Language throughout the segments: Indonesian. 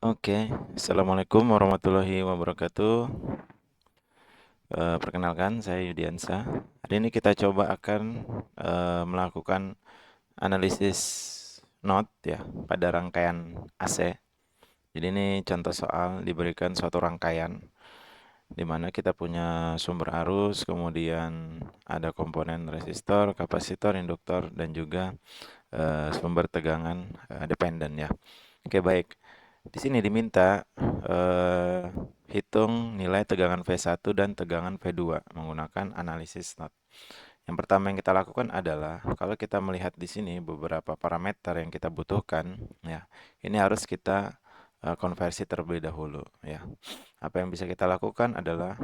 Oke, Assalamualaikum warahmatullahi wabarakatuh. Perkenalkan, saya Yudiansa. Hari ini kita coba akan melakukan analisis not ya pada rangkaian AC. Jadi ini contoh soal diberikan suatu rangkaian di mana kita punya sumber arus, kemudian ada komponen resistor, kapasitor, induktor, dan juga sumber tegangan dependen ya. Oke, baik. Di sini diminta hitung nilai tegangan V1 dan tegangan V2 menggunakan analisis not. Yang pertama yang kita lakukan adalah kalau kita melihat di sini beberapa parameter yang kita butuhkan, ya, ini harus kita konversi terlebih dahulu, ya. Apa yang bisa kita lakukan adalah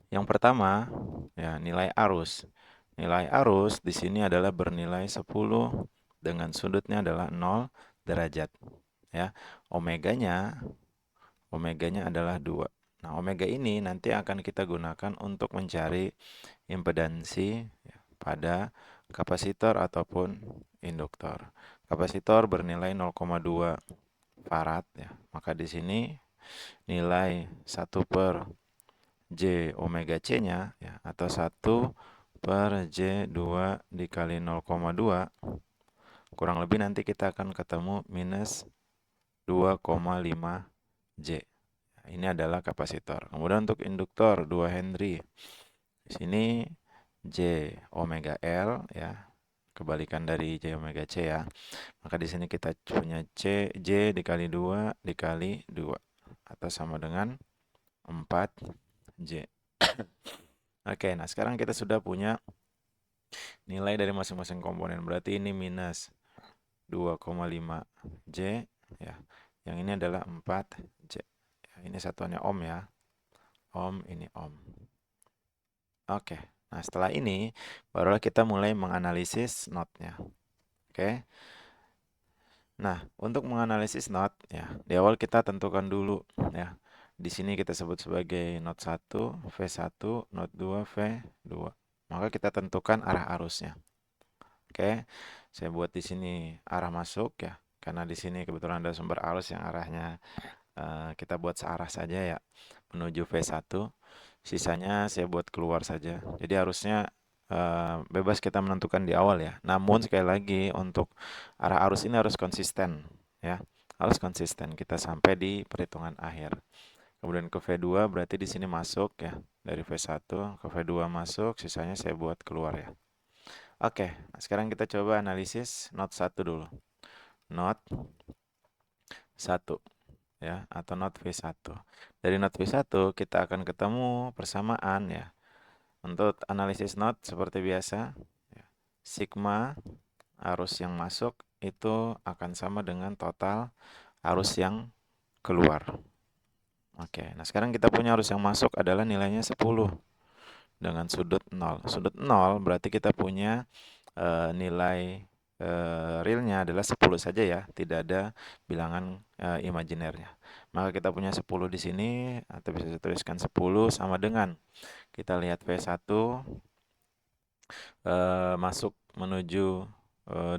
yang pertama, ya, nilai arus. Nilai arus di sini adalah bernilai 10 dengan sudutnya adalah 0 derajat, ya. Omeganya omeganya adalah 2. Nah, omega ini nanti akan kita gunakan untuk mencari impedansi ya, pada kapasitor ataupun induktor. Kapasitor bernilai 0,2 farad ya. Maka di sini nilai 1 per J omega C-nya ya, atau 1 per J2 dikali 0,2 kurang lebih nanti kita akan ketemu minus 2,5 J. Ini adalah kapasitor. Kemudian untuk induktor 2 Henry. Di sini J omega L ya, kebalikan dari J omega C ya. Maka di sini kita punya J dikali 2 dikali 2 atau sama dengan 4 J. Oke, nah sekarang kita sudah punya nilai dari masing-masing komponen. Berarti ini minus 2,5 J ya. Yang ini adalah 4 J. Ini satuannya ohm ya. Ohm, ini ohm. Oke, nah setelah ini barulah kita mulai menganalisis not-nya. Oke, nah untuk menganalisis not ya di awal kita tentukan dulu ya. Di sini kita sebut sebagai not 1, V1, not 2, V2. Maka kita tentukan arah arusnya. Oke, saya buat di sini arah masuk ya. Karena di sini kebetulan ada sumber arus yang arahnya kita buat searah saja ya menuju V1. Sisanya saya buat keluar saja. Jadi harusnya bebas kita menentukan di awal ya. Namun sekali lagi untuk arah arus ini harus konsisten ya. Harus konsisten kita sampai di perhitungan akhir. Kemudian ke V2 berarti di sini masuk ya. Dari V1 ke V2 masuk, sisanya saya buat keluar ya. Oke, nah sekarang kita coba analisis not 1 dulu. Not 1 ya atau not V1. Dari not V1 kita akan ketemu persamaan ya. Untuk analisis not seperti biasa, ya, sigma arus yang masuk itu akan sama dengan total arus yang keluar. Oke, nah sekarang kita punya arus yang masuk adalah nilainya 10 dengan sudut 0. Sudut 0 berarti kita punya nilai realnya adalah 10 saja ya, tidak ada bilangan imajinernya. Maka kita punya 10 di sini atau bisa dituliskan 10 sama dengan kita lihat V1 masuk menuju 2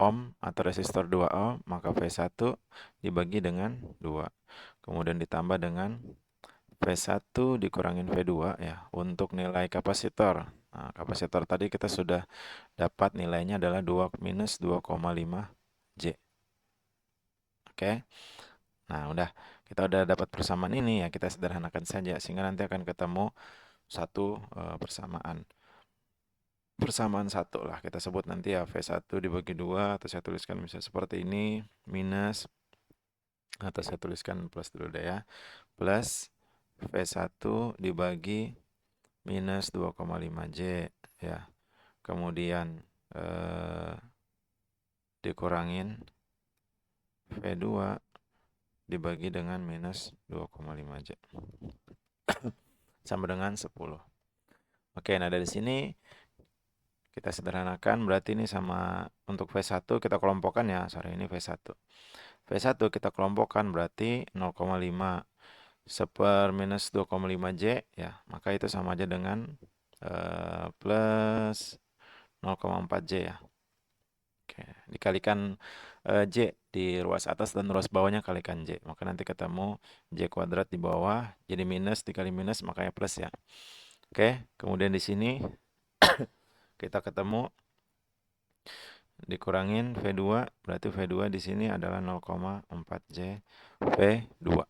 ohm atau resistor 2 ohm, maka V1 dibagi dengan 2. Kemudian ditambah dengan V1 dikurangin V2 ya untuk nilai kapasitor. Nah, kapasitor tadi kita sudah dapat nilainya adalah 2 minus 2,5 J. Oke. Nah, kita udah dapat persamaan ini ya, kita sederhanakan saja sehingga nanti akan ketemu satu persamaan. Persamaan satu lah kita sebut nanti ya V1 dibagi 2 atau saya tuliskan misalnya seperti ini minus atau saya tuliskan plus dulu deh ya. Plus V1 dibagi minus 2,5 J ya. Kemudian dikurangin V2 dibagi dengan minus 2,5 J sama dengan 10. Oke, nah dari sini kita sederhanakan berarti ini sama untuk V1 kita kelompokkan ya. Sorry, ini V1. V1 kita kelompokkan berarti 0,5 seper minus 2,5 J ya. Maka itu sama aja dengan plus 0,4 J ya. Oke, dikalikan J di ruas atas dan ruas bawahnya kalikan J. Maka nanti ketemu J kuadrat di bawah, jadi minus dikali minus makanya plus ya. Oke, kemudian di sini kita ketemu dikurangin V2, berarti V2 di sini adalah 0,4J V2.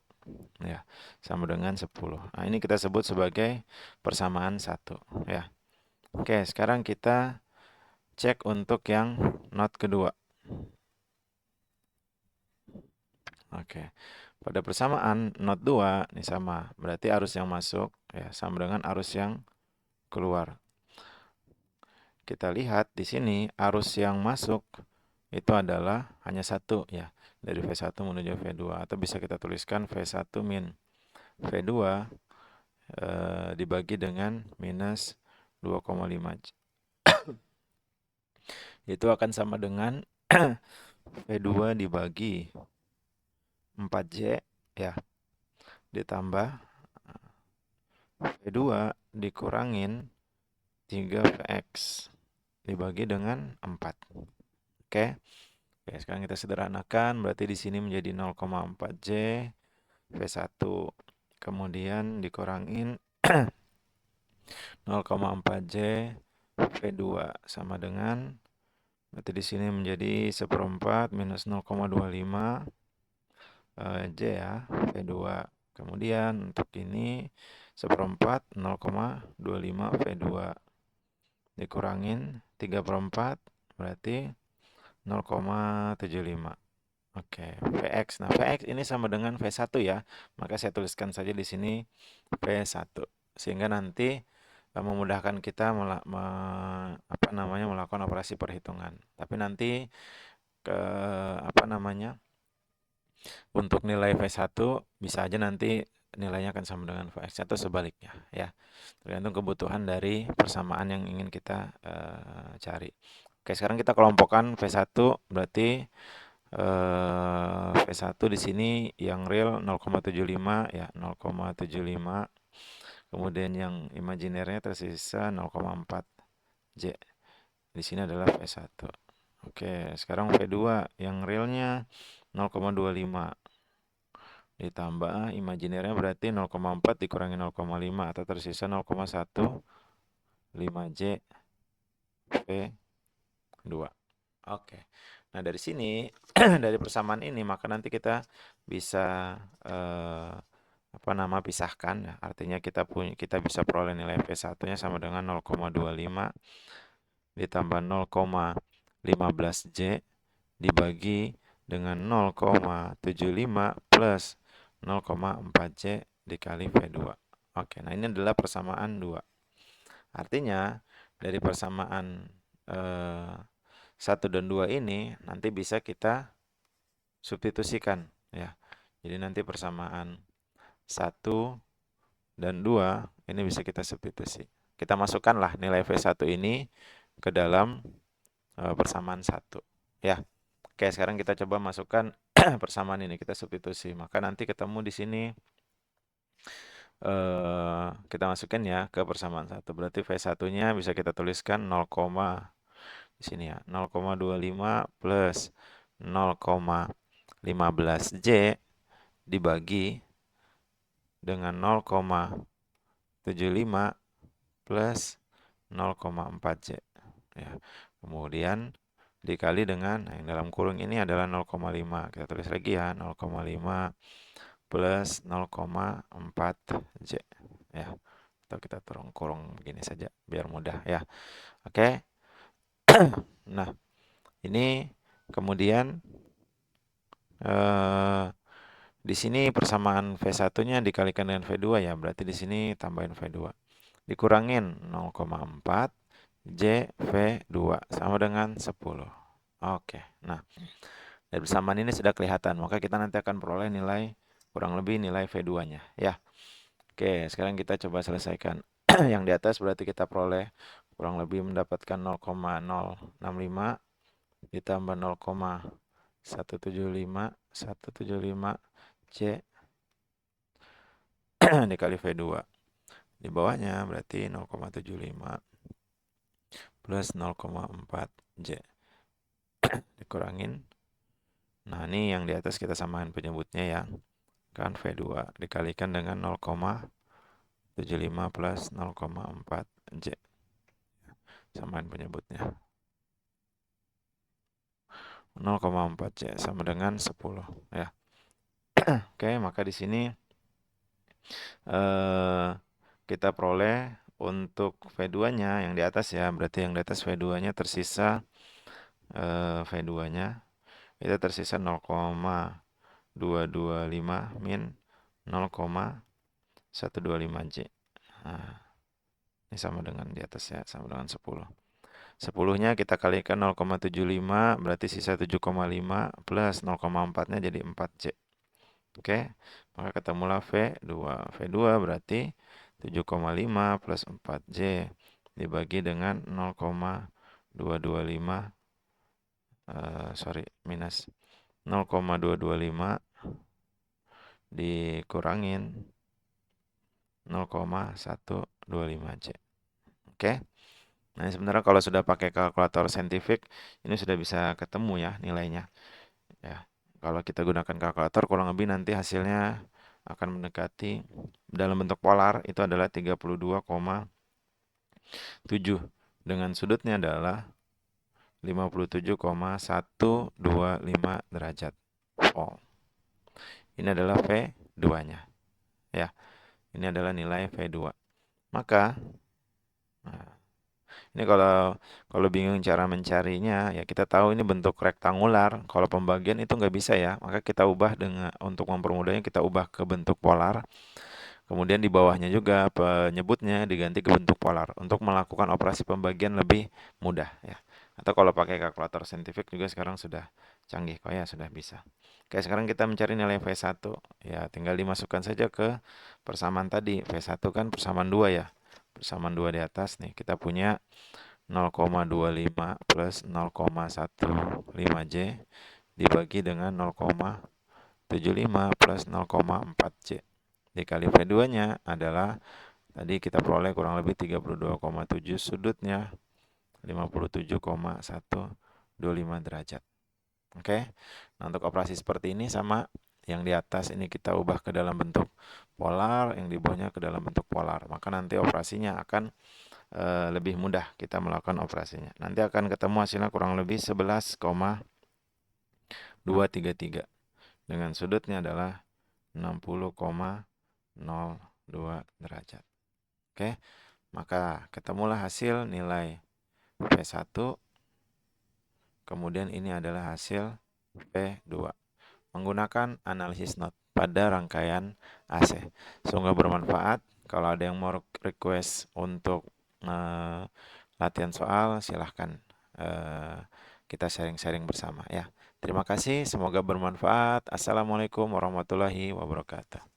Ya, sama dengan 10. Nah, ini kita sebut sebagai persamaan 1 ya. Oke, sekarang kita cek untuk yang not kedua. Oke. Pada persamaan not 2 ini sama, berarti arus yang masuk ya sama dengan arus yang keluar. Kita lihat di sini arus yang masuk itu adalah hanya satu ya, dari V1 menuju V2, atau bisa kita tuliskan V1 min V2 dibagi dengan minus 2,5. Itu akan sama dengan V2 dibagi 4J ya, ditambah V2 dikurangin 3Vx dibagi dengan 4. Oke. Oke, sekarang kita sederhanakan, berarti di sini menjadi 0,4J V1, kemudian dikurangin 0,4J V2 sama dengan, berarti di sini menjadi 1/4 minus 0,25 J ya, V2. Kemudian untuk ini 1/4 0,25 V2 dikurangin 3/4 berarti 0,75. Oke, Vx. Nah, Vx ini sama dengan V1 ya. Maka saya tuliskan saja di sini V1 sehingga nanti memudahkan kita melakukan operasi perhitungan. Tapi nanti untuk nilai V1 bisa aja nanti nilainya akan sama dengan Vx atau sebaliknya ya. Tergantung kebutuhan dari persamaan yang ingin kita cari. Oke, sekarang kita kelompokkan V1 berarti V1 di sini yang real 0,75 ya, 0,75. Kemudian yang imajinernya tersisa 0,4 J. Di sini adalah V1. Oke, sekarang V2 yang realnya 0,25 ditambah imajinernya berarti 0,4 dikurangi 0,5 atau tersisa 0,15 J V2. Oke. Nah, dari sini dari persamaan ini maka nanti kita bisa pisahkan ya. Artinya kita bisa peroleh nilai V1-nya sama dengan 0,25 ditambah 0,15 J dibagi dengan 0,75 plus 0,4 J dikali V2. Oke, nah ini adalah persamaan 2. Artinya dari persamaan 1 dan 2 ini nanti bisa kita substitusikan ya. Jadi nanti persamaan 1 dan 2 ini bisa kita substitusi. Kita masukkanlah nilai V1 ini ke dalam persamaan 1 ya. Oke, sekarang kita coba masukkan persamaan ini, kita substitusi. Maka nanti ketemu di sini kita masukkan ya ke persamaan 1. Berarti V1-nya bisa kita tuliskan 0, di sini ya, 0,25 plus 0,15 J dibagi dengan 0,75 plus 0,4 J ya. Kemudian dikali dengan yang dalam kurung ini adalah 0,5. Kita tulis lagi ya, 0,5 plus 0,4 J ya. Atau kita turun kurung begini saja biar mudah ya. Oke. Nah, ini kemudian di sini persamaan V1-nya dikalikan dengan V2 ya, berarti di sini tambahin V2. Dikurangin 0,4 J V2 sama dengan 10. Oke, nah dari persamaan ini sudah kelihatan, maka kita nanti akan peroleh nilai kurang lebih nilai V2-nya ya. Oke, sekarang kita coba selesaikan. Yang di atas berarti kita peroleh kurang lebih mendapatkan 0,065 ditambah 0,175 J dikali V2. Di bawahnya berarti 0,75 plus 0,4 J dikurangin Nah, ini yang di atas kita samakan penyebutnya ya. Kan V2 dikalikan dengan 0,75 plus 0,4 J. Samakan penyebutnya. 0,4 J sama dengan 10 ya. Oke, maka di sini eh, kita peroleh untuk V2-nya yang di atas ya. Berarti yang di atas V2-nya tersisa V2-nya itu tersisa 0,225 min 0,125 J. Nah, ini sama dengan di atas ya, sama dengan 10. 10-nya kita kalikan 0,75 berarti sisa 7,5 plus 0,4-nya jadi 4J. Oke, maka ketemulah V2. V2 berarti 7,5 plus 4J dibagi dengan 0,225 minus 0,225 dikurangin 0,125J. Oke. Nah, sebenarnya kalau sudah pakai kalkulator saintifik ini sudah bisa ketemu ya nilainya. Ya. Kalau kita gunakan kalkulator kurang lebih nanti hasilnya akan mendekati dalam bentuk polar itu adalah 32,7 dengan sudutnya adalah 57,125 derajat. Oh. Ini adalah V2-nya. Ya. Ini adalah nilai V2. Maka nah, ini kalau bingung cara mencarinya, ya kita tahu ini bentuk rektangular. Kalau pembagian itu nggak bisa ya, maka kita ubah dengan untuk mempermudahnya kita ubah ke bentuk polar. Kemudian di bawahnya juga penyebutnya diganti ke bentuk polar untuk melakukan operasi pembagian lebih mudah ya. Atau kalau pakai kalkulator saintifik juga sekarang sudah canggih kok ya, sudah bisa. Oke, sekarang kita mencari nilai V1. Ya, tinggal dimasukkan saja ke persamaan tadi. V1 kan persamaan 2 ya. Persamaan 2 di atas nih. Kita punya 0,25 plus 0,15J dibagi dengan 0,75 plus 0,4J. Dikali V2-nya adalah tadi kita peroleh kurang lebih 32,7 sudutnya 57,125 derajat. Oke. Nah, untuk operasi seperti ini sama yang di atas ini kita ubah ke dalam bentuk polar, yang di bawahnya ke dalam bentuk polar. Maka nanti operasinya akan lebih mudah kita melakukan operasinya. Nanti akan ketemu hasilnya kurang lebih 11,233 dengan sudutnya adalah 60,02 derajat. Oke, maka ketemulah hasil nilai V1, kemudian ini adalah hasil V2 menggunakan analisis not pada rangkaian AC. Semoga bermanfaat. Kalau ada yang mau request untuk latihan soal, silahkan kita sharing-sharing bersama ya. Terima kasih, semoga bermanfaat. Assalamualaikum warahmatullahi wabarakatuh.